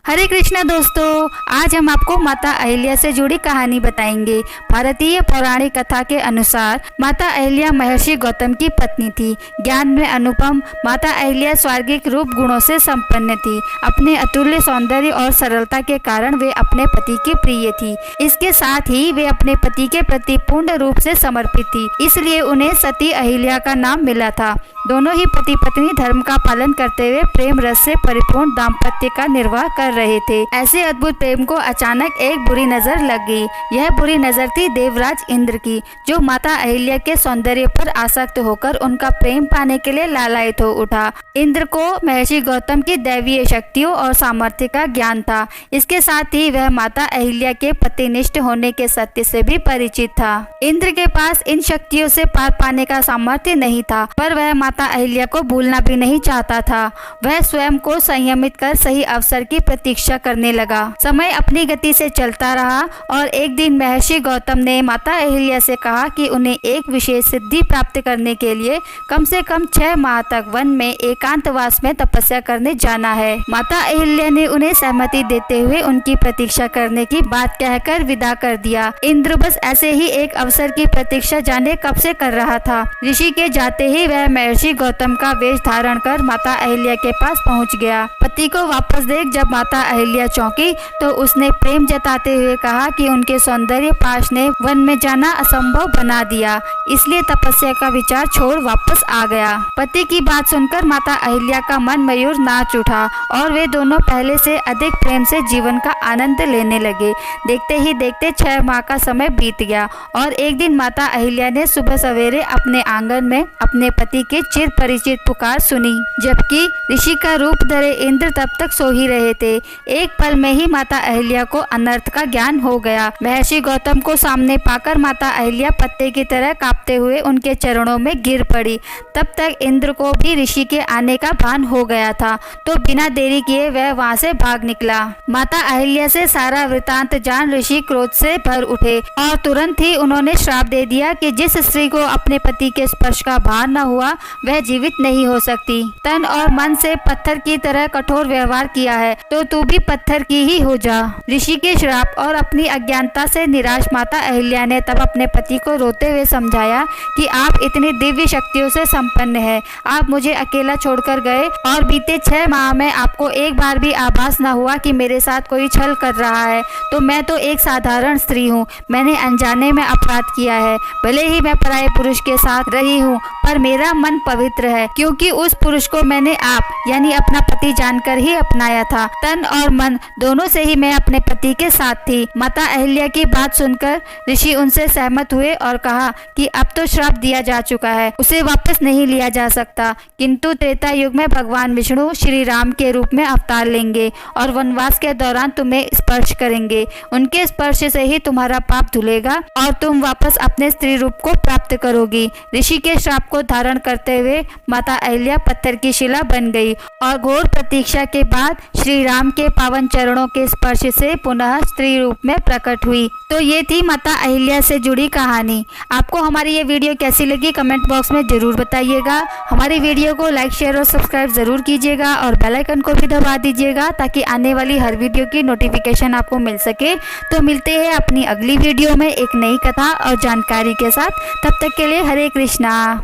हरे कृष्णा दोस्तों, आज हम आपको माता अहिल्या से जुड़ी कहानी बताएंगे। भारतीय पौराणिक कथा के अनुसार माता अहिल्या महर्षि गौतम की पत्नी थी। ज्ञान में अनुपम माता अहिल्या स्वर्गिक रूप गुणों से संपन्न थी। अपने अतुल्य सौंदर्य और सरलता के कारण वे अपने पति की प्रिय थी। इसके साथ ही वे अपने पति के प्रति पूर्ण रूप से समर्पित थी, इसलिए उन्हें सती अहिल्या का नाम मिला था। दोनों ही पति पत्नी धर्म का पालन करते हुए प्रेम रस से परिपूर्ण दाम्पत्य का निर्वाह कर रहे थे। ऐसे अद्भुत प्रेम को अचानक एक बुरी नजर लग गई। यह बुरी नजर थी देवराज इंद्र की, जो माता अहिल्या के सौंदर्य पर आसक्त होकर उनका प्रेम पाने के लिए लालायित हो उठा। इंद्र को महर्षि गौतम की दैवीय शक्तियों और सामर्थ्य का ज्ञान था। इसके साथ ही वह माता अहिल्या के पतिनिष्ठ होने के सत्य से भी परिचित था। इंद्र के पास इन शक्तियों से पार पाने का सामर्थ्य नहीं था, पर वह माता अहिल्या को भूलना भी नहीं चाहता था। वह स्वयं को संयमित कर सही अवसर की प्रतीक्षा करने लगा। समय अपनी गति से चलता रहा और एक दिन महर्षि गौतम ने माता अहिल्या से कहा कि उन्हें एक विशेष सिद्धि प्राप्त करने के लिए कम से कम 6 माह तक वन में एकांतवास में तपस्या करने जाना है। माता अहिल्या ने उन्हें सहमति देते हुए उनकी प्रतीक्षा करने की बात कहकर विदा कर दिया। इंद्र बस ऐसे ही एक अवसर की प्रतीक्षा जाने कब से कर रहा था। ऋषि के जाते ही वह महर्षि गौतम का वेश धारण कर माता अहिल्या के पास पहुंच गया। पति को वापस देख जब माता अहिल्या चौंकी तो उसने प्रेम जताते हुए कहा कि उनके सौंदर्य पाश ने वन में जाना असंभव बना दिया, इसलिए तपस्या का विचार छोड़ वापस आ गया। पति की बात सुनकर माता अहिल्या का मन मयूर नाच उठा और वे दोनों पहले से अधिक प्रेम से जीवन का आनंद लेने लगे। देखते ही देखते 6 माह का समय बीत गया और एक दिन माता अहिल्या ने सुबह सवेरे अपने आंगन में अपने पति के चिर परिचित पुकार सुनी, जबकि ऋषि का रूप धरे इंद्र तब तक सो ही रहे थे। एक पल में ही माता अहिल्या को अनर्थ का ज्ञान हो गया। महर्षि गौतम को सामने पाकर माता अहिल्या पत्ते की तरह कांपते हुए उनके चरणों में गिर पड़ी। तब तक इंद्र को भी ऋषि के आने का भान हो गया था, तो बिना देरी किए वह वहां से भाग निकला। माता अहिल्या से सारा वृतांत जान ऋषि क्रोध से भर उठे और तुरंत ही उन्होंने श्राप दे दिया कि जिस स्त्री को अपने पति के स्पर्श का भान न हुआ वह जीवित नहीं हो सकती। तन और मन से पत्थर की तरह कठोर व्यवहार किया है तो तू भी पत्थर की ही हो जा। ऋषि के श्राप और अपनी अज्ञानता से निराश माता अहिल्या ने तब अपने पति को रोते हुए समझाया कि आप इतनी दिव्य शक्तियों से संपन्न है, आप मुझे अकेला छोड़कर गए और बीते 6 माह में आपको एक बार भी आभास न हुआ कि मेरे साथ कोई छल कर रहा है। तो मैं तो एक साधारण स्त्री हूँ, मैंने अनजाने में अपराध किया है। भले ही मैं पराये पुरुष के साथ रही हूँ, पर मेरा मन पवित्र है, क्योंकि उस पुरुष को मैंने आप यानी अपना पति जानकर ही अपनाया था। तन और मन दोनों से ही मैं अपने पति के साथ थी। माता अहिल्या की बात सुनकर ऋषि उनसे सहमत हुए और कहा कि अब तो श्राप दिया जा चुका है, उसे वापस नहीं लिया जा सकता, किंतु त्रेता युग में भगवान विष्णु श्री राम के रूप में अवतार लेंगे और वनवास के दौरान तुम्हें स्पर्श करेंगे। उनके स्पर्श से ही तुम्हारा पाप धुलेगा और तुम वापस अपने स्त्री रूप को प्राप्त करोगी। ऋषि के श्राप को धारण करते हुए माता अहिल्या पत्थर की शिला बन गई और घोर प्रतीक्षा के बाद श्री राम के पावन चरणों के स्पर्श से पुनः स्त्री रूप में प्रकट हुई। तो ये थी माता अहिल्या से जुड़ी कहानी। आपको हमारी ये वीडियो कैसी लगी कमेंट बॉक्स में जरूर बताइएगा। हमारी वीडियो को लाइक शेयर और सब्सक्राइब जरूर कीजिएगा और बेल आइकन को भी दबा दीजिएगा ताकि आने वाली हर वीडियो की नोटिफिकेशन आपको मिल सके। तो मिलते हैं अपनी अगली वीडियो में एक नई कथा और जानकारी के साथ। तब तक के लिए हरे कृष्णा।